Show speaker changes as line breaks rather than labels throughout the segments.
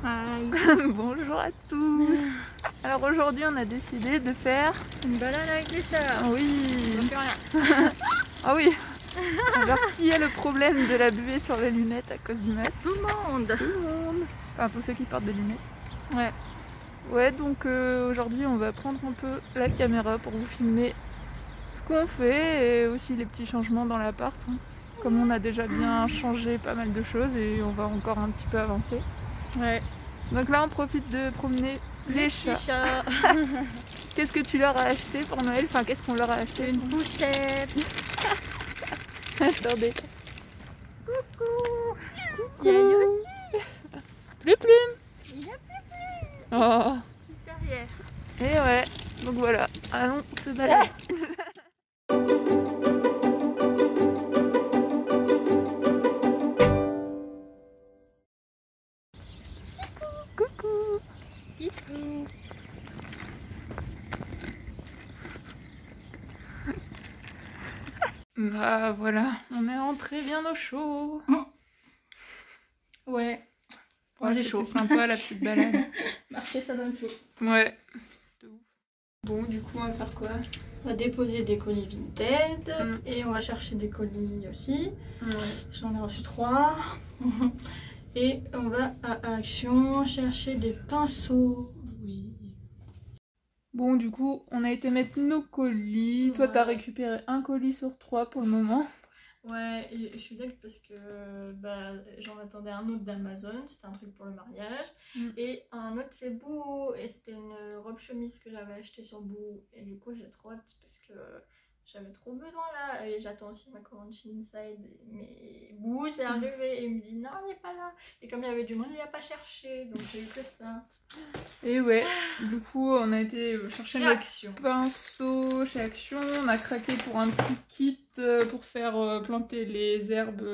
Hi.
Bonjour à tous. Alors aujourd'hui on a décidé de faire
Une balade avec les chats.
Oui.
On fait rien.
Ah oui. Alors qui a le problème de la buée sur les lunettes à cause du masque?
Tout le monde.
Tout le monde. Enfin tous ceux qui portent des lunettes.
Ouais.
Ouais, donc aujourd'hui on va prendre un peu la caméra pour vous filmer ce qu'on fait et aussi les petits changements dans l'appart, hein. Comme on a déjà bien changé pas mal de choses et on va encore un petit peu avancer.
Ouais.
Donc là on profite de promener les chats.
chats.
Qu'est-ce que tu leur as acheté pour Noël? Enfin qu'est-ce qu'on leur a acheté?
Une poussette.
Attendez.
Coucou.
Il y a Yoshi. Plume plume.
Il a plus
Oh.
derrière.
Et ouais, donc voilà, allons se balader. Coucou.
Coucou.
Bah voilà, on est rentré bien au chaud.
Ouais.
Ouais,
J'ai
c'était
chaud.
sympa la petite balade.
Marcher, ça donne chaud.
Ouais. De ouf. Bon, du coup, on va faire quoi?
On va déposer des colis Vinted et on va chercher des colis aussi.
Ouais.
J'en ai reçu 3. Et on va à Action chercher des pinceaux.
Oui. Bon, du coup, on a été mettre nos colis. Toi, t'as récupéré un colis sur 3 pour le moment.
Ouais, et je suis d'accord parce que bah, j'en attendais un autre d'Amazon, c'était un truc pour le mariage. Et un autre c'est Boo, et c'était une robe chemise que j'avais acheté sur Boo. Et du coup j'ai trop hâte parce que j'avais trop besoin là. Et j'attends aussi ma commande chez Inside. Mais Boo c'est arrivé et il me dit non, il n'est pas là. Et comme il y avait du monde, il n'a pas cherché, donc j'ai eu que ça.
Et ouais, du coup, on a été chercher
Chez
nos
Action.
pinceaux chez Action. On a craqué pour un petit kit pour faire planter les herbes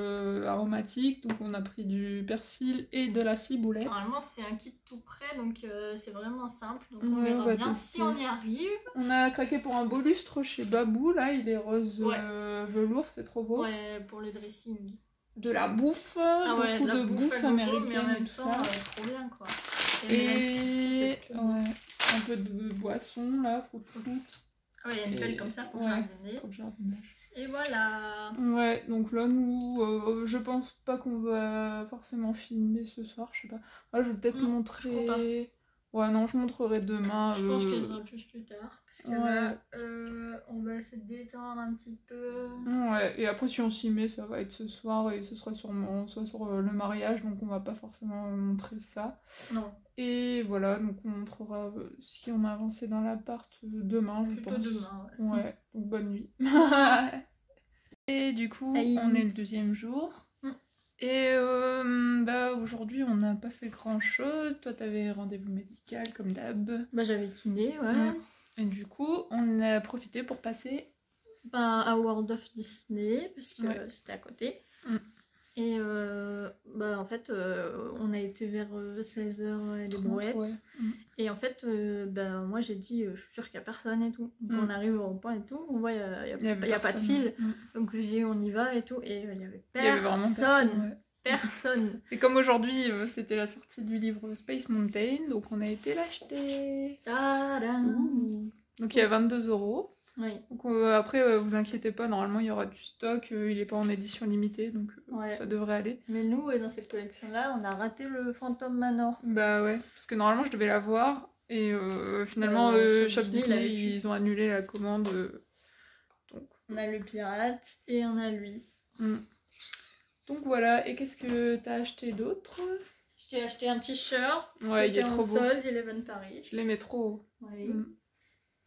aromatiques. Donc on a pris du persil et de la ciboulette.
Normalement c'est un kit tout prêt, donc c'est vraiment simple. Donc on
Ouais,
verra
on va
bien
tester.
si on y arrive.
On a craqué pour un beau lustre chez Babou, là, il est rose velours, c'est trop beau.
Ouais, pour le dressing.
De la bouffe,
Ouais,
beaucoup de bouffe américaine et tout ça.
Trop bien quoi.
Et ouais, un peu de boisson là, fruit.
Ah ouais, il y a une pelle comme ça pour jardiner.
Pour le jardinage.
Et voilà.
Ouais, donc là nous, je pense pas qu'on va forcément filmer ce soir, je sais pas. Là, je vais peut-être montrer. Ouais, non, je montrerai demain.
Je pense qu'il y aura plus tard. Parce que là, on va se détendre un petit peu.
Ouais, et après, si on s'y met, ça va être ce soir et ce sera sûrement soit sur le mariage, donc on va pas forcément montrer ça.
Non.
Et voilà, donc on montrera si on a avancé dans l'appart demain, je pense.
Plutôt demain,
ouais. Donc bonne nuit. Et du coup, on est le deuxième jour. Et bah aujourd'hui on n'a pas fait grand chose. Toi t'avais rendez-vous médical comme d'hab.
Bah j'avais kiné, ouais.
Et du coup on a profité pour passer
à World of Disney parce que c'était à côté. Et bah en fait on a été vers 16h les brouettes. Et en fait bah, moi j'ai dit je suis sûre qu'il n'y a personne et tout. Donc on arrive au rond-point et tout, on voit il n'y a pas de file. Donc je dis on y va et tout. Et il n'y avait personne. Personne.
Et comme aujourd'hui c'était la sortie du livre Space Mountain, donc on a été l'acheter. Donc il y a 22 €.
Oui.
Donc après vous inquiétez pas, normalement il y aura du stock, il est pas en édition limitée, donc ça devrait aller.
Mais nous dans cette collection là on a raté le Phantom Manor.
Bah ouais, parce que normalement je devais la voir et finalement Shop Disney ils ont annulé la commande. Donc
on a le pirate et on a lui.
Donc voilà, et qu'est-ce que t'as acheté d'autre?
Je t'ai acheté un t-shirt,
il est trop beau.
solde, Eleven Paris.
Je l'aimais trop.
Oui.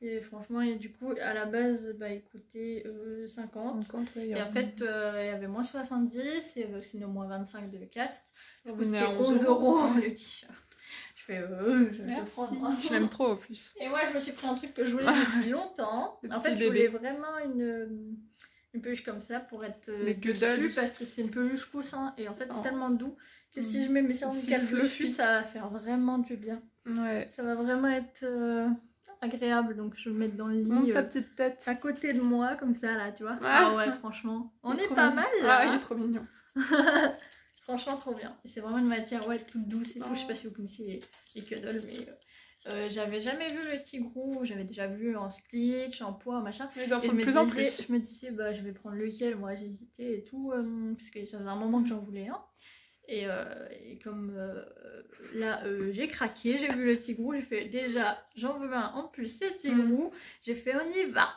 Et franchement, et du coup, à la base, bah, il coûtait 50. Et en fait, il y avait moins 70, et il y avait aussi moins 25 de cast. Du coup, c'était 11 € le t-shirt. Je fais, je vais le prendre.
Je l'aime trop en plus.
Et moi, je me suis pris un truc que je voulais depuis longtemps. En fait, je voulais vraiment une peluche comme ça pour être dessus parce que c'est une peluche coussin et en fait c'est tellement doux que si je mets mes cervicales dessus ça va faire vraiment du bien. Ouais. Ça va vraiment être agréable, donc je vais me mettre dans le lit.
Montre sa petite tête
à côté de moi comme ça là, tu vois. Ah ouais, franchement, on est pas mal là.
Ah, il est trop mignon.
Franchement, trop bien. Et c'est vraiment une matière toute douce et tout. Je sais pas si vous connaissez les cuddles, mais j'avais jamais vu le tigrou. J'avais déjà vu en stitch, en poids, machin.
Mais ils en font de plus en plus.
Je me disais, bah, je vais prendre lequel. Moi, j'ai hésité et tout, parce que ça faisait un moment que j'en voulais un. Et comme là, j'ai craqué, j'ai vu le tigrou, j'ai fait déjà, j'en veux un. En plus, c'est tigrou. J'ai fait, on y va.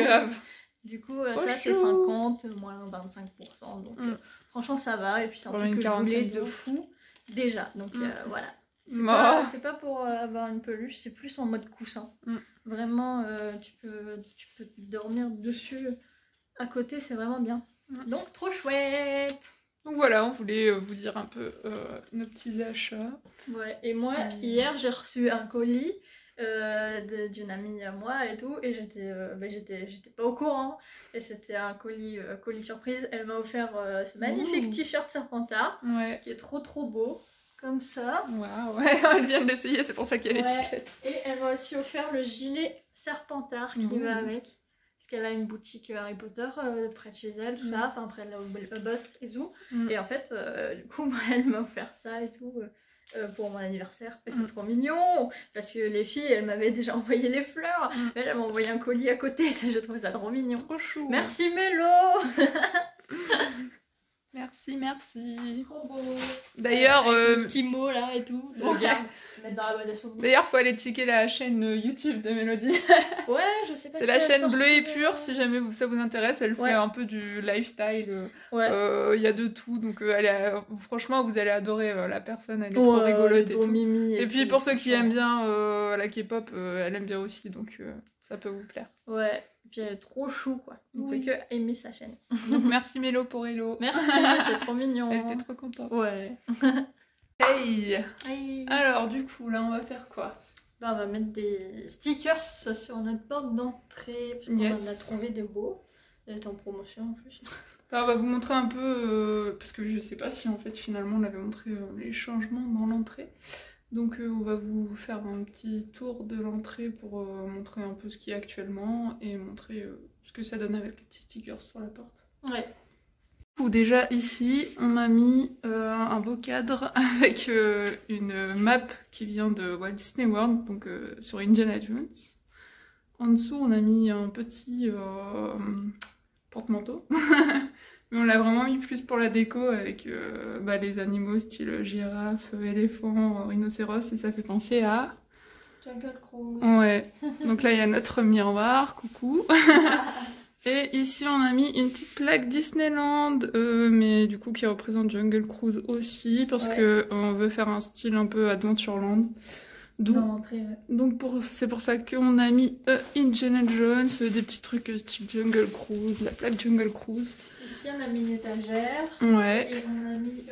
Grave.
Du coup, ça c'est 50, moins 25%. Donc franchement, ça va. Et puis c'est un truc que je voulais de fou déjà. Donc voilà. C'est pas pour avoir une peluche, c'est plus en mode coussin. Vraiment, tu peux dormir dessus à côté, c'est vraiment bien. Donc trop chouette.
Donc voilà, on voulait vous dire un peu nos petits achats.
Ouais, et moi, hier, j'ai reçu un colis d'une amie à moi et tout, et j'étais pas au courant. Et c'était un colis surprise. Elle m'a offert ce magnifique t-shirt Serpentard, qui est trop beau, comme ça.
Waouh, elle vient d'essayer, c'est pour ça qu'il y a l'étiquette.
Et elle m'a aussi offert le gilet Serpentard qui va avec. Parce qu'elle a une boutique Harry Potter près de chez elle, tout ça, enfin près de là où elle bosse et tout. Et en fait, du coup, elle m'a offert ça et tout pour mon anniversaire. Et c'est trop mignon, parce que les filles, elles m'avaient déjà envoyé les fleurs. Mais elle m'a envoyé un colis à côté, je trouvais ça trop mignon.
Trop chou.
Merci Mélo.
Merci.
Trop beau.
D'ailleurs,
petit mot là et tout. Regarde, mettre dans la boîte à souvenirs.
D'ailleurs, faut aller checker la chaîne YouTube de Mélodie.
Ouais, je sais pas.
C'est la chaîne Bleu et Pur, si jamais ça vous intéresse. Elle fait un peu du lifestyle. Il y a de tout, donc franchement, vous allez adorer la personne. Elle est trop rigolote et tout. Mimi et puis pour ceux qui aiment bien la K-pop, elle aime bien aussi, donc ça peut vous plaire.
Ouais. Et puis elle est trop chou quoi. On peut que aimer sa chaîne.
Donc merci Mélo pour Hello.
Merci, c'est trop mignon.
Elle était trop contente.
Ouais.
Hey. Alors du coup là on va faire quoi?
On va mettre des stickers sur notre porte d'entrée. Parce qu'on en a trouvé des beaux. Elle est en promotion en plus.
Alors, on va vous montrer un peu, parce que je sais pas si en fait finalement on avait montré les changements dans l'entrée. Donc on va vous faire un petit tour de l'entrée pour montrer un peu ce qu'il y a actuellement et montrer ce que ça donne avec les petits stickers sur la porte.
Ouais.
Déjà ici on a mis un beau cadre avec une map qui vient de Walt Disney World, donc sur Indiana Jones. En dessous on a mis un petit porte-manteau. Mais on l'a vraiment mis plus pour la déco avec les animaux style girafe, éléphant, rhinocéros, et ça fait penser à...
Jungle Cruise.
Ouais, donc là il y a notre miroir, coucou. Et ici on a mis une petite plaque Disneyland, mais du coup qui représente Jungle Cruise aussi, parce que on veut faire un style un peu Adventureland. Donc c'est pour ça qu'on a mis Indiana Jones, des petits trucs style Jungle Cruise, la plaque Jungle Cruise.
Ici on a mis une étagère, et on a mis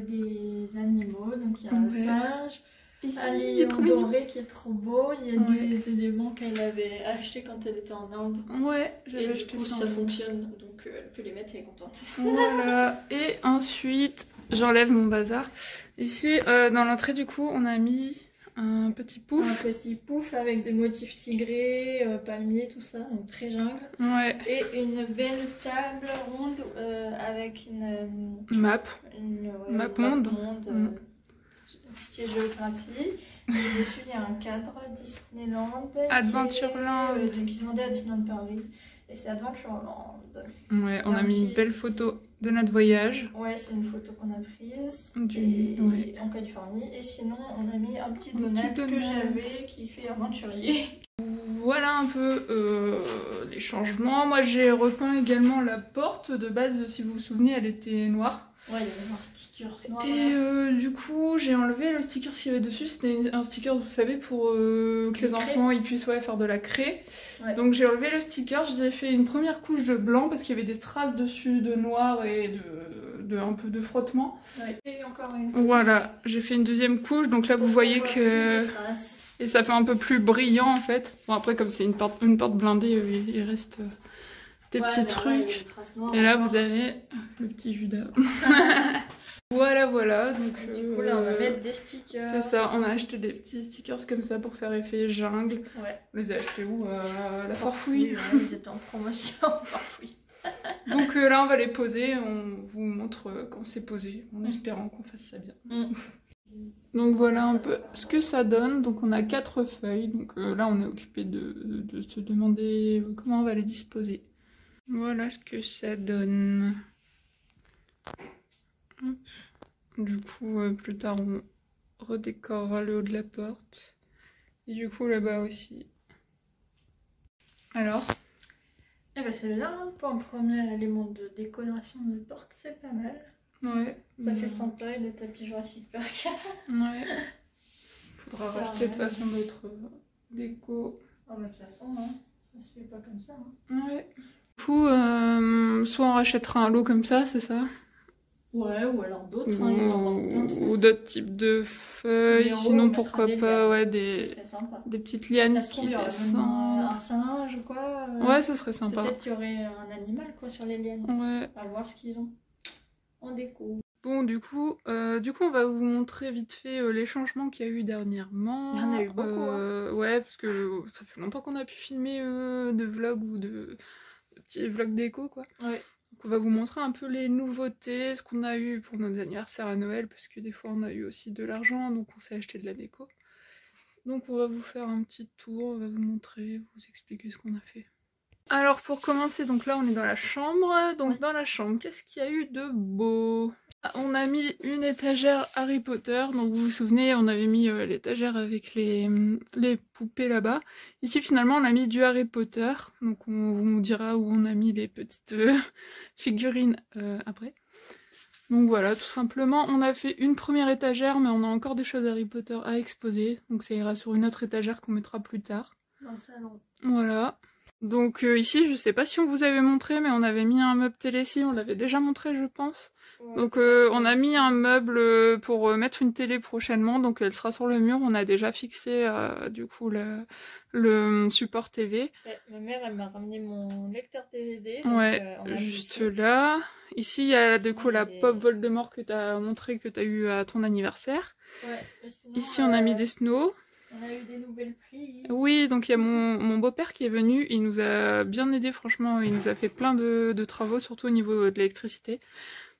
des animaux, donc il y a un singe, un lion doré qui est trop beau, il y a des éléments qu'elle avait achetés quand elle était en Inde.
Ouais, j'avais acheté ça.
Ça fonctionne, donc elle peut les mettre, elle est contente.
Voilà, et ensuite j'enlève mon bazar. Ici dans l'entrée du coup on a mis... un petit pouf.
Un petit pouf avec des motifs tigrés, palmiers, tout ça, donc très jungle.
Ouais.
Et une belle table ronde avec une
map. Map monde.
Style géographie. Et dessus, il y a un cadre Disneyland.
Adventureland.
Donc ils ont dit à Disneyland Paris. Et c'est Adventureland.
Ouais, on a mis une belle photo de notre voyage.
Ouais, c'est une photo qu'on a prise en Californie. Et sinon, on a mis un petit donut que j'avais qui fait aventurier.
Voilà un peu les changements. Moi, j'ai repeint également la porte. De base, si vous vous souvenez, elle était noire.
Ouais, il y avait un sticker noir.
Et du coup, j'ai enlevé le sticker qu'il y avait dessus. C'était un sticker, vous savez, pour que les enfants ils puissent faire de la craie. Ouais. Donc j'ai enlevé le sticker, j'ai fait une première couche de blanc parce qu'il y avait des traces dessus de noir et un peu de frottement.
Ouais. Et encore une.
Voilà, j'ai fait une deuxième couche, donc là vous voyez que... Et ça fait un peu plus brillant en fait. Bon après comme c'est une porte blindée, il reste... des petits trucs. Et là vous avez le petit Judas. Voilà. Donc
du coup là on va mettre des stickers.
C'est ça, on a acheté des petits stickers comme ça pour faire effet jungle.
Ouais.
On les a achetés où la Farfouille.
Ils étaient en promotion. Farfouille.
Donc là, on va les poser, on vous montre quand c'est posé, en espérant qu'on fasse ça bien. Donc voilà un peu ce que ça donne. Donc on a 4 feuilles, donc là on est occupé de se demander comment on va les disposer. Voilà ce que ça donne. Hop. Du coup, plus tard on redécorera le haut de la porte. Et du coup là-bas aussi. Alors?
Eh ben c'est bien, hein, pour un premier élément de décoration de porte, c'est pas mal.
Ouais.
Ça fait sympa, et le tapis Jurassic Park.
Ouais. Faudra racheter de toute façon d'autres déco.
Oh, bah, de toute façon, hein, ça se fait pas comme ça. Hein.
Ouais. Du coup, soit on rachètera un lot comme ça, c'est ça?
Ouais, ou alors d'autres, hein, ils en vendent plein de
Ou d'autres types de feuilles,
Mais en haut,
sinon
on
pourquoi
mettra
pas
des
ouais,
lianes. Ce serait sympa.
des petites lianes
Ça se trouve,
qui
il y aurait
descendent.
même un singe ou quoi.
Ouais, ça serait sympa.
Peut-être qu'il y aurait un animal quoi sur les lianes.
Ouais.
À voir ce qu'ils ont en déco.
Bon, du coup, on va vous montrer vite fait les changements qu'il y a eu dernièrement.
Il y en a eu beaucoup. Hein.
Ouais, parce que ça fait longtemps qu'on a pu filmer de vlogs ou de petits vlogs déco, quoi.
Ouais.
Donc on va vous montrer un peu les nouveautés, ce qu'on a eu pour nos anniversaires à Noël, parce que des fois on a eu aussi de l'argent, donc on s'est acheté de la déco. Donc on va vous faire un petit tour, on va vous montrer, vous expliquer ce qu'on a fait. Alors pour commencer, donc là on est dans la chambre. Donc dans la chambre, qu'est-ce qu'il y a eu de beau? On a mis une étagère Harry Potter, donc vous vous souvenez, on avait mis l'étagère avec les poupées là-bas. Ici finalement on a mis du Harry Potter, donc on vous dira où on a mis les petites figurines après. Donc voilà, tout simplement, on a fait une première étagère, mais on a encore des choses Harry Potter à exposer, donc ça ira sur une autre étagère qu'on mettra plus tard.
Dans le salon.
Voilà. Donc ici, je sais pas si on vous avait montré, mais on avait mis un meuble télé ici, on l'avait déjà montré je pense. Ouais, donc on a mis un meuble pour mettre une télé prochainement, donc elle sera sur le mur, on a déjà fixé du coup le support TV.
Ouais, ma mère elle m'a ramené mon lecteur DVD.
Donc, ouais, juste là. Ici il y a du coup la pop Voldemort que tu as montré que tu as eu à ton anniversaire. Ouais, sinon, ici on a mis des snows.
On a eu des nouvelles prises.
Oui, donc il y a mon beau-père qui est venu, il nous a bien aidé franchement, il nous a fait plein de travaux, surtout au niveau de l'électricité.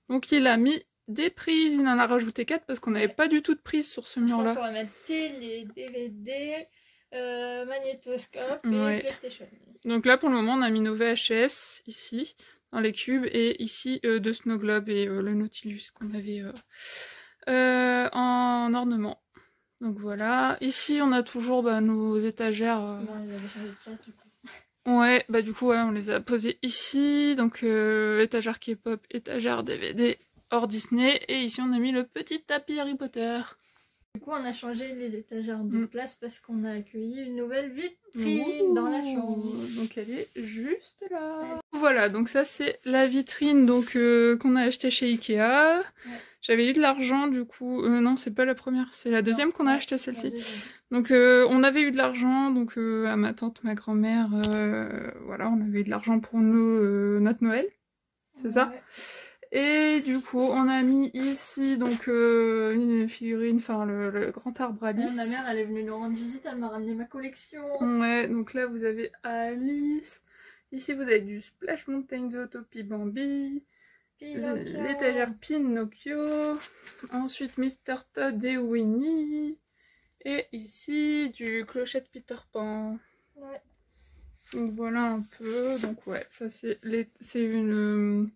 Donc il a mis des prises, il en a rajouté 4 parce qu'on n'avait pas du tout de prises sur ce mur-là.
On va mettre télé, DVD, magnétoscope et PlayStation. Donc
là pour le moment on a mis nos VHS ici, dans les cubes, et ici de Snow Globe et le Nautilus qu'on avait en ornement. Donc voilà, ici on a toujours nos étagères.
Non, ils avaient changé de place du coup.
Ouais, bah du coup ouais, on les a posées ici, donc étagère K-pop, étagère DVD hors Disney, et ici on a mis le petit tapis Harry Potter.
Du coup on a changé les étagères de place parce qu'on a accueilli une nouvelle vitrine dans la chambre.
Donc elle est juste là. Ouais. Voilà, donc ça c'est la vitrine donc qu'on a acheté chez Ikea. Ouais. J'avais eu de l'argent du coup, non c'est pas la première, c'est la deuxième qu'on a acheté celle-ci. Donc on avait eu de l'argent, donc à ma tante, ma grand-mère, voilà, on avait eu de l'argent pour nous, notre Noël, c'est ça. Et du coup on a mis ici donc une figurine, enfin le grand arbre Alice.
Ma mère elle est venue nous rendre visite, elle m'a ramené ma collection.
Ouais, donc là vous avez Alice, ici vous avez du Splash Mountain Zootopie Bambi. L'étagère Pinocchio, ensuite Mr. Todd et Winnie, et ici du Clochette Peter Pan. Ouais. Donc voilà un peu, donc ouais, ça c'est une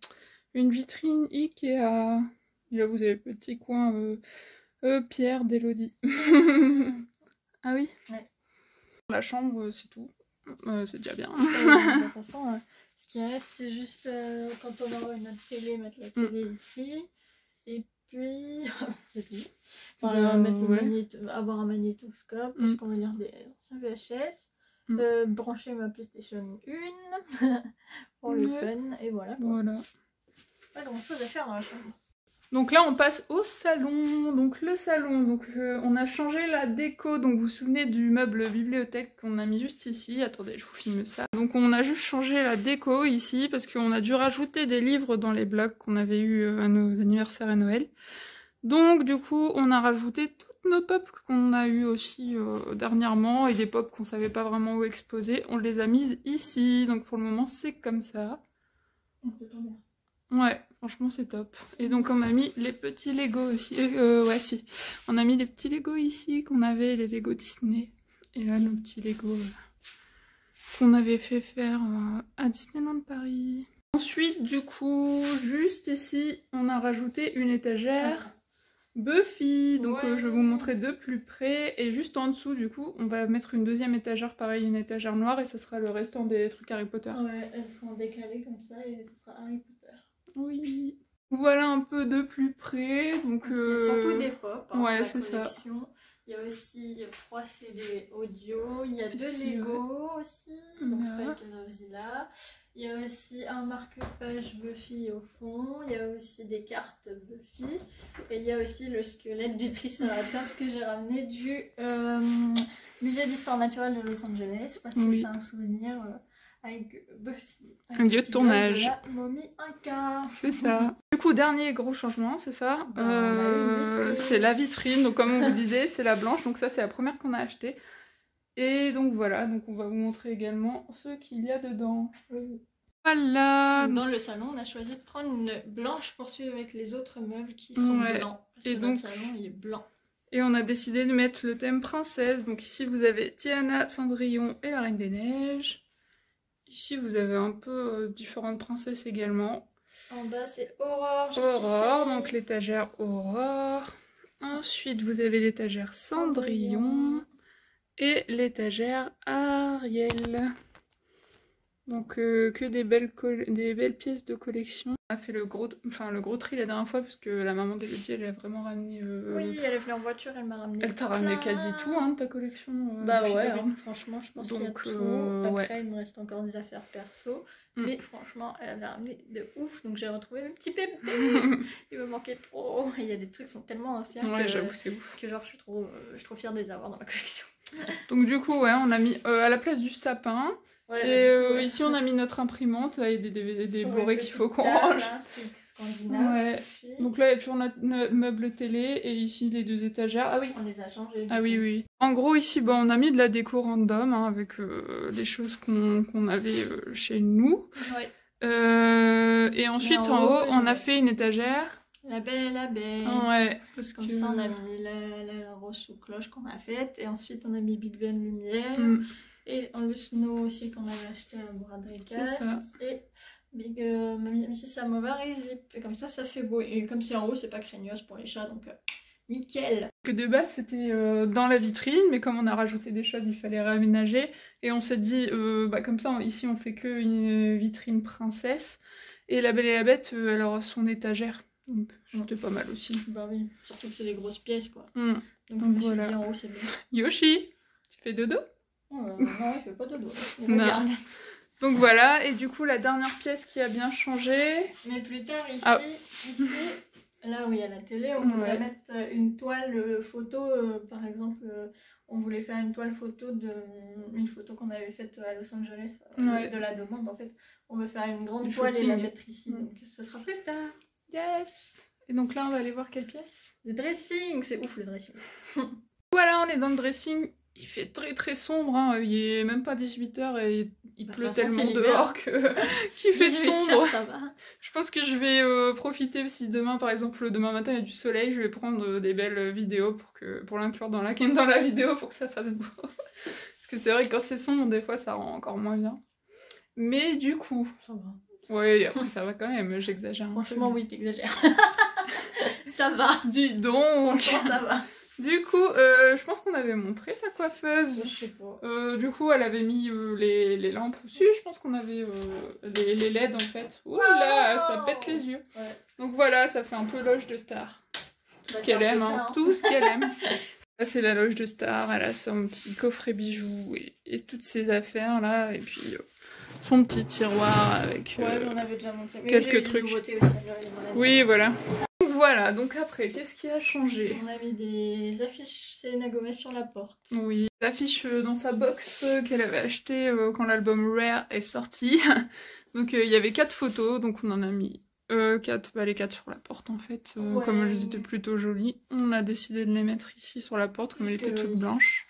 vitrine Ikea. Et là vous avez le petit coin Pierre d'Elodie. Ah oui. Ouais. La chambre c'est tout, c'est déjà bien.
De toute façon, ce qui reste, c'est juste quand on aura une autre télé, mettre la télé ici. Et puis, c'est tout. Enfin, avoir un magnétoscope, parce qu'on va lire des anciens VHS. Brancher ma PlayStation 1 pour le fun. Et voilà. Voilà. Pas grand chose à faire dans la chambre.
Donc là on passe au salon, donc le salon, donc on a changé la déco, donc vous vous souvenez du meuble bibliothèque qu'on a mis juste ici, attendez je vous filme ça. Donc on a juste changé la déco ici parce qu'on a dû rajouter des livres dans les blocs qu'on avait eu à nos anniversaires et Noël. Donc du coup on a rajouté toutes nos pop qu'on a eu aussi dernièrement et des pop qu'on savait pas vraiment où exposer, on les a mises ici, donc pour le moment c'est comme ça.
C'est trop bien.
Ouais, franchement c'est top. Et donc on a mis les petits Lego aussi. Ouais si. On a mis les petits Lego ici qu'on avait, les Lego Disney. Et là nos petits Lego qu'on avait fait faire à Disneyland Paris. Ensuite du coup, juste ici, on a rajouté une étagère Buffy. Donc
Ouais.
je vais vous montrer de plus près. Et juste en dessous du coup, on va mettre une deuxième étagère, pareil, une étagère noire. Et ça sera le restant des trucs Harry Potter.
Ouais, elles seront décalées comme ça et ce sera Harry Potter.
Oui. Voilà un peu de plus près. Donc,
surtout des pop. Hein,
ouais, c'est ça.
Il y a aussi 3 CD audio. Il y a 2
Ici,
Lego aussi. Donc
Ouais.
Spike et Rosilla. Il y a aussi un marque-page Buffy au fond. Il y a aussi des cartes Buffy. Et il y a aussi le squelette du Triceratops que j'ai ramené du musée d'histoire naturelle de Los Angeles. Parce que
Oui.
c'est un souvenir avec Buffy.
Un lieu de tournage.
De la momie Inca.
C'est ça. Du coup, dernier gros changement, c'est ça.
Bah,
c'est la vitrine. Donc, comme on vous disait, c'est la blanche. Donc, ça, c'est la première qu'on a achetée. Et donc, voilà. Donc, on va vous montrer également ce qu'il y a dedans.
Oui.
Voilà.
Dans le salon, on a choisi de prendre une blanche pour suivre avec les autres meubles qui sont blancs. Parce
Et
que
donc,
notre salon, il est blanc.
Et on a décidé de mettre le thème princesse. Donc, ici, vous avez Tiana, Cendrillon et la Reine des Neiges. Ici, vous avez un peu différentes princesses également.
En bas, c'est Aurore.
Aurore, donc l'étagère Aurore. Ensuite, vous avez l'étagère Cendrillon et l'étagère Ariel. Donc, que des belles pièces de collection. On a fait le gros tri la dernière fois parce que la maman d'Elodie, elle a vraiment ramené...
Oui, elle est venue en voiture, elle m'a ramené.
Elle t'a ramené quasi tout hein, de ta collection.
Bah
de
ouais,
figurines.
franchement, je pense
Donc,
qu'il y a tout. Après,
ouais.
il me reste encore des affaires perso. Mais franchement, elle avait ramené de ouf. Donc j'ai retrouvé mes petits bébés. Il me manquait trop. Il y a des trucs qui sont tellement anciens
ouais, j'avoue, c'est ouf.
Que genre, je suis trop fière de les avoir dans ma collection.
Donc du coup, ouais, on a mis à la place du sapin.
Ouais,
et ici, on a mis notre imprimante. Là, il y a des Blu-ray qu'il faut qu'on range. Ouais. Donc là, il y a toujours notre meuble télé. Et ici, les 2 étagères. Ah oui.
On les a changés.
Ah oui, oui. En gros, ici, bah, on a mis de la déco random hein, avec des choses qu'on avait chez nous.
Ouais.
Et ensuite, en haut, on a fait une étagère.
La Belle et la Bête.
Ouais.
Parce comme ça, on a mis la rose sous cloche qu'on a faite. Et ensuite, on a mis Big Ben Lumière. Et le Snow aussi qu'on avait acheté à Boradricast. Et Big Mrs. Samovar et Zip. Et comme ça fait beau. Et comme c'est en haut, c'est pas craignos pour les chats. Donc nickel.
Que de base, c'était dans la vitrine. Mais comme on a rajouté des choses, il fallait réaménager. Et on s'est dit, bah, comme ça, ici, on fait que une vitrine princesse. Et la Belle et la Bête, elle aura son étagère. Donc c'était pas mal aussi.
Bah oui, surtout que c'est des grosses pièces quoi.
Donc voilà.
Dit, en haut, c'est bien.
Yoshi, tu fais dodo?
Non, il fait pas dodo. Regarde.
Donc voilà, et du coup la dernière pièce qui a bien changé.
Mais plus tard ici, là où il y a la télé, on voulait mettre une toile photo, par exemple, on voulait faire une toile photo une photo qu'on avait faite à Los Angeles, de la demande en fait. On veut faire une grande toile et la mettre ici, donc ce sera plus tard.
Yes. Et donc là on va aller voir quelle pièce?
Le dressing, c'est ouf le dressing.
Voilà, on est dans le dressing. Il fait très très sombre, hein. Il est même pas 18h et il pleut tellement dehors qu'il fait sombre.
Ça va.
Je pense que je vais profiter si demain, par exemple, demain matin il y a du soleil, je vais prendre des belles vidéos pour l'inclure dans la vidéo pour que ça fasse beau. Parce que c'est vrai que quand c'est sombre, des fois ça rend encore moins bien. Mais du coup...
Ça va.
Oui, après ça va quand même, j'exagère un peu.
Franchement, oui, t'exagères. Ça va.
Dis donc.
Franchement, ça va.
Du coup, je pense qu'on avait montré sa coiffeuse.
Je sais pas.
Du coup, elle avait mis les lampes. Si, je pense qu'on avait les LED en fait. Ouh là, ça pète les yeux. Ouais. Donc voilà, ça fait un peu loge de star. Tout ce qu'elle aime, hein. Tout ce qu'elle aime. Là, c'est la loge de star. Elle a son petit coffret bijoux et toutes ses affaires là. Et puis son petit tiroir avec
ouais, on avait déjà montré. Mais
quelques trucs.
Aussi,
oui, voilà. Voilà, donc après, qu'est-ce qui a changé?
On a mis des affiches Selena Gomez sur la porte.
Oui, des affiches dans sa box qu'elle avait achetée quand l'album Rare est sorti. Donc il y avait 4 photos, donc on en a mis 4, les 4 sur la porte en fait. Comme elles étaient plutôt jolies, on a décidé de les mettre ici sur la porte, comme elles étaient toutes blanches.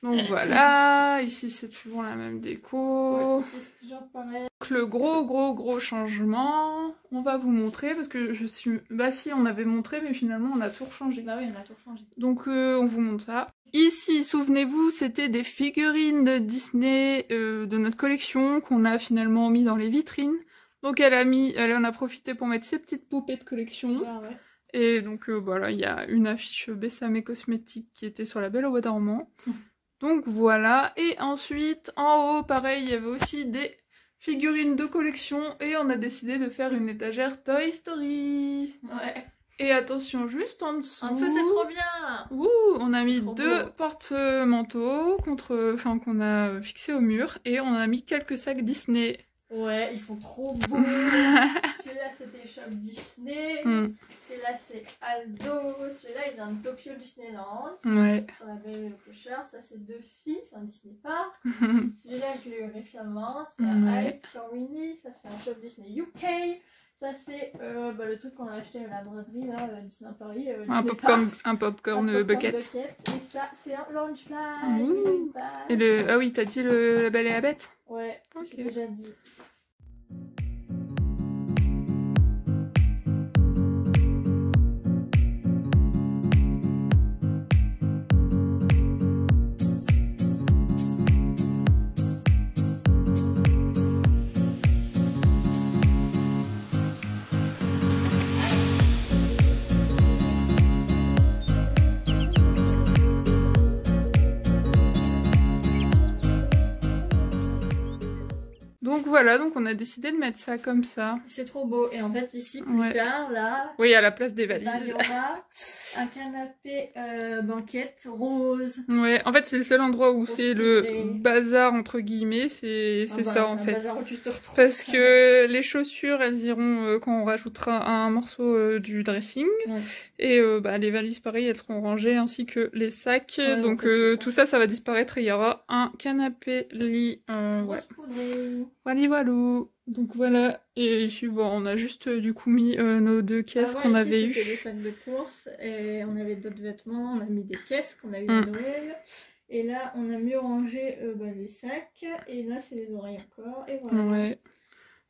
Donc voilà, ici c'est toujours la même déco.
Ouais, ici c'est toujours pareil.
Donc le gros changement, on va vous montrer parce que je suis... Bah si, on avait montré mais finalement on a tout rechangé.
Bah oui, on a tout changé.
Donc on vous montre ça. Ici, souvenez-vous, c'était des figurines de Disney de notre collection qu'on a finalement mis dans les vitrines. Donc elle en a profité pour mettre ses petites poupées de collection.
Ah ouais.
Et donc voilà, il y a une affiche Besame Cosmétiques qui était sur La Belle au Bois dormant. Donc voilà, et ensuite en haut, pareil, il y avait aussi des figurines de collection et on a décidé de faire une étagère Toy Story.
Ouais.
Et attention, juste en dessous...
En dessous, c'est trop bien.
Ouh, on a mis 2 porte-manteaux qu'on a fixés au mur et on a mis quelques sacs Disney.
Ouais, ils sont trop beaux. Celui-là, c'était Shop Disney. Celui-là, c'est Aldo. Celui-là, il vient de Tokyo Disneyland.
Ouais.
On avait le clochard. Ça, c'est 2 filles. C'est un Disney Park. Celui-là, je l'ai eu récemment. C'est un Hype sur Winnie. Ça, c'est un Shop Disney UK. Ça, c'est le truc qu'on a acheté à la braderie, là, Disney Paris.
Un popcorn bucket.
Et ça, c'est un Launchfly.
Et ah oui, t'as dit la Belle et la Bête?
Ouais,
ok.
j'ai déjà dit.
Donc voilà, donc on a décidé de mettre ça comme ça.
C'est trop beau. Et en fait, ici, plus tard, là...
Oui, à la place des valises.
Là, il y aura un canapé banquette rose.
Ouais, en fait, c'est le seul endroit où c'est le bazar, entre guillemets. C'est ça, en fait.
Bazar où tu te retrouves.
Parce que les chaussures, elles iront quand on rajoutera un morceau du dressing. Ouais. Et les valises, pareil, elles seront rangées, ainsi que les sacs. Ouais, donc en fait, tout ça va disparaître et il y aura un canapé lit. Voilà. Donc voilà, et ici on a juste du coup mis nos 2 caisses qu'on avait eues.
C'était des sacs de course et on avait d'autres vêtements, on a mis des caisses qu'on a eu à Noël. Et là on a mieux rangé les sacs et là c'est les oreilles encore et voilà.
Ouais.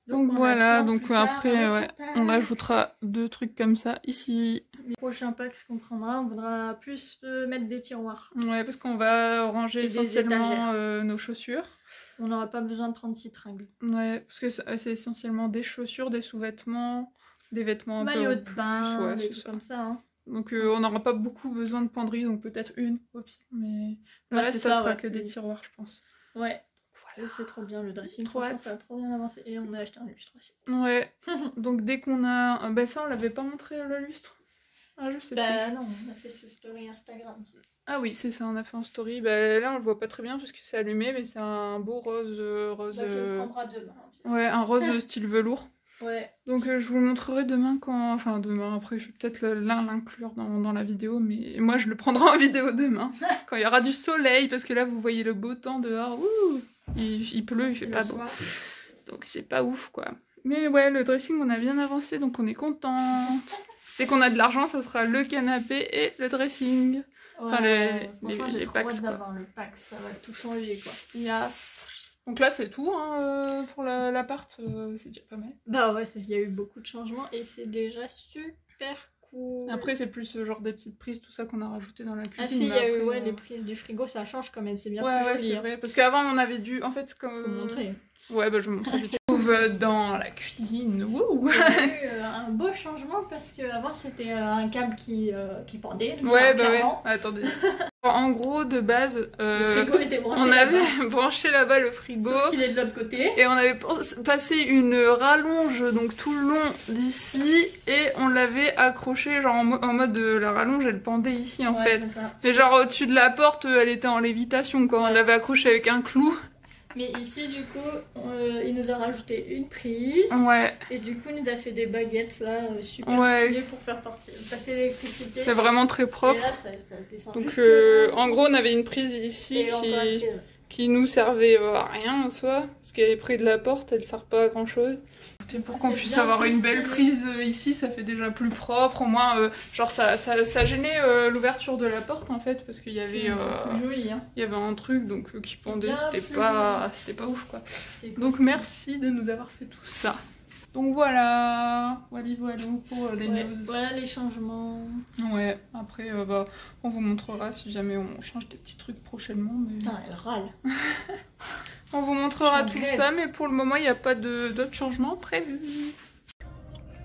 Donc voilà, donc après on ajoutera 2 trucs comme ça ici.
Les prochains packs qu'on prendra, on voudra plus mettre des tiroirs.
Ouais, parce qu'on va ranger essentiellement nos chaussures.
On n'aura pas besoin de 36 tringles.
Ouais, parce que c'est essentiellement des chaussures, des sous-vêtements, des vêtements un peu
maillot de bain, des trucs comme ça. Hein.
Donc on n'aura pas beaucoup besoin de penderie, donc peut-être une au pire. Mais le reste, ça sera que des tiroirs, je pense.
Ouais. Voilà. C'est trop bien le dressing.
Trop hâte.
Ça a trop bien avancé. Et on a acheté un lustre aussi.
Ouais. Donc dès qu'on a... ça, on l'avait pas montré le lustre. Ah, je sais plus.
Non, on a fait ce story Instagram.
Ah oui, c'est ça, on a fait en story. Là, on le voit pas très bien parce que c'est allumé, mais c'est un beau rose...
tu le prendras demain.
Ouais, un rose style velours.
Ouais.
Donc je vous le montrerai demain quand... Enfin, demain, après, je vais peut-être l'inclure dans la vidéo, mais moi, je le prendrai en vidéo demain. Quand il y aura du soleil, parce que là, vous voyez le beau temps dehors. Ouh, il pleut, il fait pas beau. Donc c'est pas ouf, quoi. Mais ouais, le dressing, on a bien avancé, donc on est contente. Dès qu'on a de l'argent, ça sera le canapé et le dressing.
Ouais,
enfin, les packs,
quoi. Le pack, ça va tout changer, quoi.
Yes. Donc là, c'est tout hein, pour l'appart, c'est déjà pas mal.
Bah ouais, il y a eu beaucoup de changements et c'est déjà super cool.
Après, c'est plus genre des petites prises, tout ça qu'on a rajouté dans la cuisine.
Ah si, il y a eu les prises du frigo, ça change quand même, c'est bien plus joli.
C'est vrai, parce qu'avant, on avait dû... En fait, comme...
Faut montrer.
Ouais, je vous montre. Dans la cuisine. Wouh.
Il y a eu un beau changement parce qu'avant c'était un câble qui pendait.
Ouais, attendez. En gros, de base,
le frigo était branché.
On avait branché là-bas le frigo.
Sauf qu'il est de l'autre côté.
Et on avait passé une rallonge donc tout le long d'ici et on l'avait accroché genre en mode la rallonge elle pendait ici en fait. Ça. Mais genre au-dessus de la porte, elle était en lévitation quand on l'avait accroché avec un clou.
Mais ici, du coup, il nous a rajouté une prise.
Ouais.
Et du coup, il nous a fait des baguettes là, super stylées pour faire passer l'électricité.
C'est vraiment très propre.
Et là, ça descend.
Donc, en gros, on avait une prise ici qui nous servait à rien en soi. Parce qu'elle est près de la porte, elle sert pas à grand chose. Écoutez, pour qu'on puisse avoir une belle prise ici, ça fait déjà plus propre. Au moins, genre ça gênait l'ouverture de la porte en fait, parce qu'il y avait,
joli, hein.
il y avait un truc donc qui pendait, c'était pas ouf quoi. Donc merci de nous avoir fait tout ça. Donc voilà, voilà pour les news.
Voilà les changements.
Ouais, après on vous montrera si jamais on change des petits trucs prochainement. Mais...
Putain, elle râle.
On vous montrera tout ça, mais pour le moment il n'y a pas d'autres changements prévus.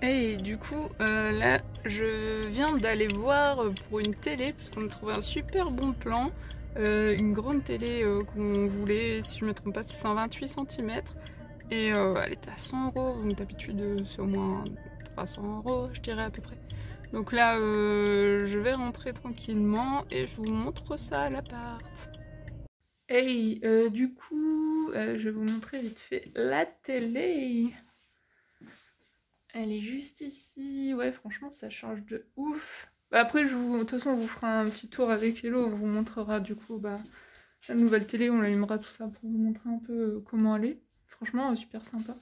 Et du coup, là je viens d'aller voir pour une télé, parce qu'on a trouvé un super bon plan. Une grande télé qu'on voulait, si je ne me trompe pas, 628 cm. Et elle était à 100 €, donc d'habitude c'est au moins 300 €, je dirais à peu près. Donc là, je vais rentrer tranquillement et je vous montre ça à l'appart. Hey, du coup, je vais vous montrer vite fait la télé. Elle est juste ici. Ouais, franchement, ça change de ouf. Après, de toute façon, on vous fera un petit tour avec Hello. On vous montrera du coup la nouvelle télé. On l'allumera tout ça pour vous montrer un peu comment elle est. Franchement, super sympa.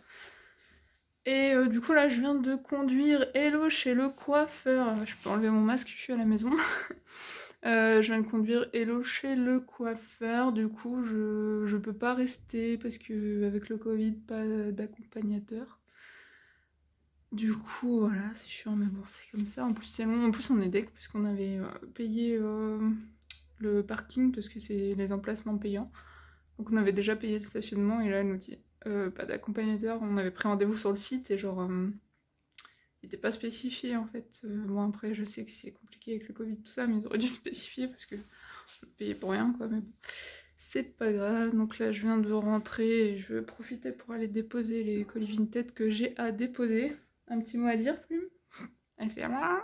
Et du coup, là, je viens de conduire Hello chez le coiffeur. Je peux enlever mon masque, je suis à la maison. Je viens de conduire Hello chez le coiffeur. Du coup, je peux pas rester parce que avec le Covid, pas d'accompagnateur. Du coup, voilà, c'est chiant, mais bon, c'est comme ça. En plus, c'est long. En plus, on est deck puisqu'on avait payé le parking parce que c'est les emplacements payants. Donc, on avait déjà payé le stationnement et là, elle nous dit pas d'accompagnateur. On avait pris rendez-vous sur le site et genre, il n'était pas spécifié en fait. Bon, après, je sais que c'est compliqué avec le Covid, tout ça, mais ils auraient dû spécifier parce que on payait pour rien, quoi. Mais bon, c'est pas grave. Donc là, je viens de rentrer et je vais profiter pour aller déposer les colis Vinted que j'ai à déposer. Un petit mot à dire, Plume? Elle fait là.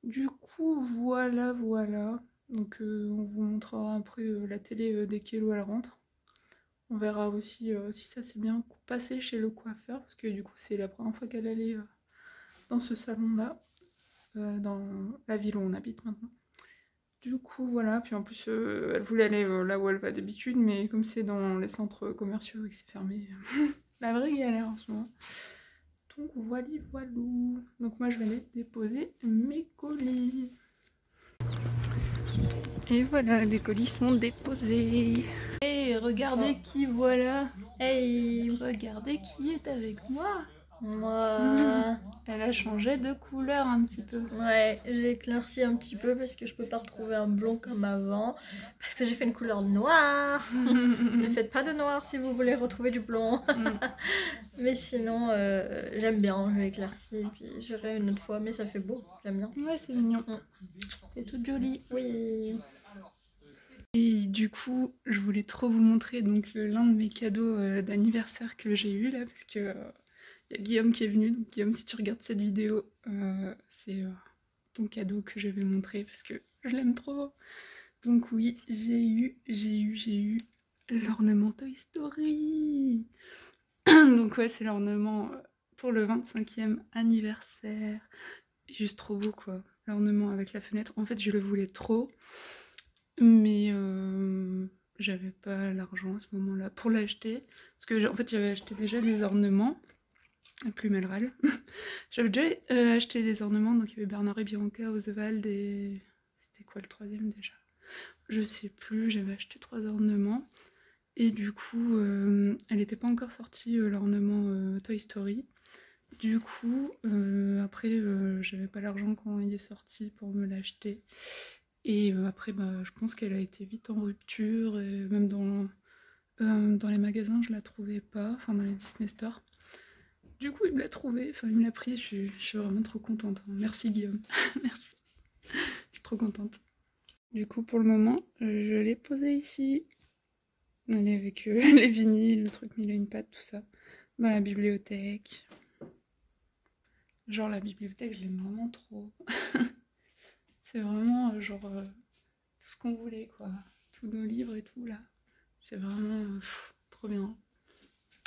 Du coup, voilà. Donc, on vous montrera après la télé dès qu'Hello elle rentre. On verra aussi si ça s'est bien passé chez le coiffeur, parce que du coup, c'est la première fois qu'elle allait dans ce salon-là, dans la ville où on habite maintenant. Du coup, voilà. Puis en plus, elle voulait aller là où elle va d'habitude, mais comme c'est dans les centres commerciaux et que c'est fermé, la vraie galère en ce moment. Donc voilà. Donc moi je vais aller déposer mes colis. Et voilà, les colis sont déposés. Et regardez qui voilà.
Hey,
Regardez qui est avec moi.
moi.
Elle a changé de couleur un petit peu.
Ouais, j'ai éclairci un petit peu parce que je peux pas retrouver un blond comme avant. Parce que j'ai fait une couleur noire. Ne faites pas de noir si vous voulez retrouver du blond. Mais sinon, j'aime bien, je l'ai éclairci. Puis j'irai une autre fois, mais ça fait beau. J'aime bien.
Ouais, c'est mignon. T'es toute jolie.
Oui.
Et du coup, je voulais trop vous montrer donc l'un de mes cadeaux d'anniversaire que j'ai eu là, parce que y a Guillaume qui est venu. Donc Guillaume, si tu regardes cette vidéo, c'est ton cadeau que je vais montrer parce que je l'aime trop. Donc oui, j'ai eu l'ornement Toy Story. Donc ouais, c'est l'ornement pour le 25e anniversaire. Juste trop beau quoi, l'ornement avec la fenêtre. En fait, je le voulais trop. Mais j'avais pas l'argent à ce moment-là pour l'acheter. Parce que en fait j'avais acheté déjà des ornements. Plume elle râle. J'avais déjà acheté des ornements, donc il y avait Bernard et Bianca, Oswald et... C'était quoi le troisième déjà? Je sais plus, j'avais acheté 3 ornements. Et du coup, elle n'était pas encore sortie l'ornement Toy Story. Du coup, après j'avais pas l'argent quand il est sorti pour me l'acheter. Et après, je pense qu'elle a été vite en rupture, et même dans les magasins, je la trouvais pas, enfin dans les Disney Store. Du coup, il me l'a trouvée, enfin il me l'a prise, je suis vraiment trop contente. Merci Guillaume, merci, je suis trop contente. Du coup, pour le moment, je l'ai posée ici. Elle est avec les vinyles, le truc mille et une pattes, tout ça, dans la bibliothèque. Genre la bibliothèque, je l'aime vraiment trop. C'est vraiment genre tout ce qu'on voulait quoi, tous nos livres et tout là. C'est vraiment trop bien.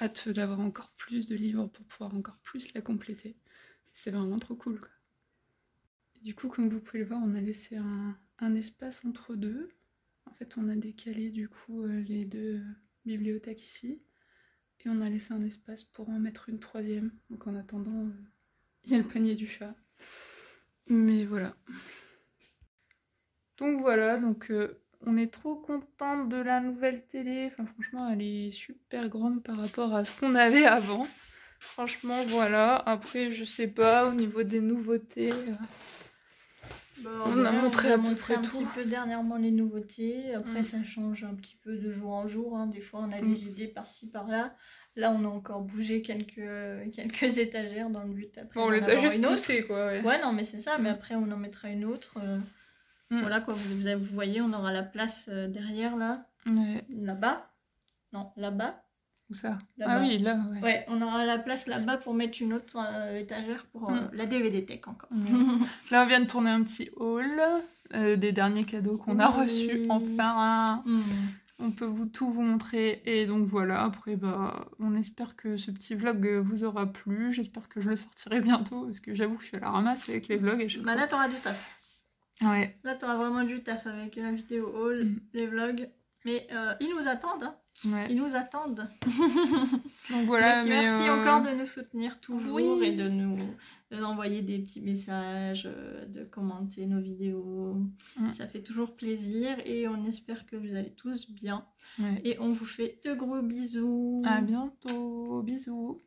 Hâte d'avoir encore plus de livres pour pouvoir encore plus la compléter. C'est vraiment trop cool quoi. Et du coup, comme vous pouvez le voir, on a laissé un espace entre deux. En fait, on a décalé du coup les deux bibliothèques ici. Et on a laissé un espace pour en mettre une troisième. Donc en attendant, il y a le panier du chat. Mais voilà. Donc voilà, on est trop contente de la nouvelle télé. Enfin franchement, elle est super grande par rapport à ce qu'on avait avant. Franchement, voilà. Après, je sais pas, au niveau des nouveautés... on a montré à peu près
un
tout.
petit peu dernièrement les nouveautés. Après, ça change un petit peu de jour en jour. Hein. Des fois, on a des idées par-ci, par-là. Là, on a encore bougé quelques étagères dans le but. Après,
bon, on les a juste poussées, quoi.
Ouais, non, mais c'est ça. Mais après, on en mettra une autre. Voilà, quoi. Vous voyez, on aura la place derrière, là.
Ouais.
Là-bas. Non, là-bas.
Où ça?
Là-bas.
Ah oui, là, ouais.
Ouais, on aura la place là-bas pour mettre une autre étagère pour la DVD Tech encore.
Là, on vient de tourner un petit haul des derniers cadeaux qu'on a reçus. Enfin, on peut tout vous montrer. Et donc voilà, après, on espère que ce petit vlog vous aura plu. J'espère que je le sortirai bientôt parce que j'avoue que je suis à la ramasse avec les vlogs.
Là, t'auras du taf.
Ouais.
Là, t'auras vraiment du taf avec la vidéo haul, les vlogs. Mais ils nous attendent, hein.
Ouais.
Ils nous attendent.
Donc voilà,
donc, merci encore de nous soutenir toujours et de nous envoyer des petits messages, de commenter nos vidéos. Ça fait toujours plaisir et on espère que vous allez tous bien.
Ouais.
Et on vous fait de gros bisous.
À bientôt. Bisous.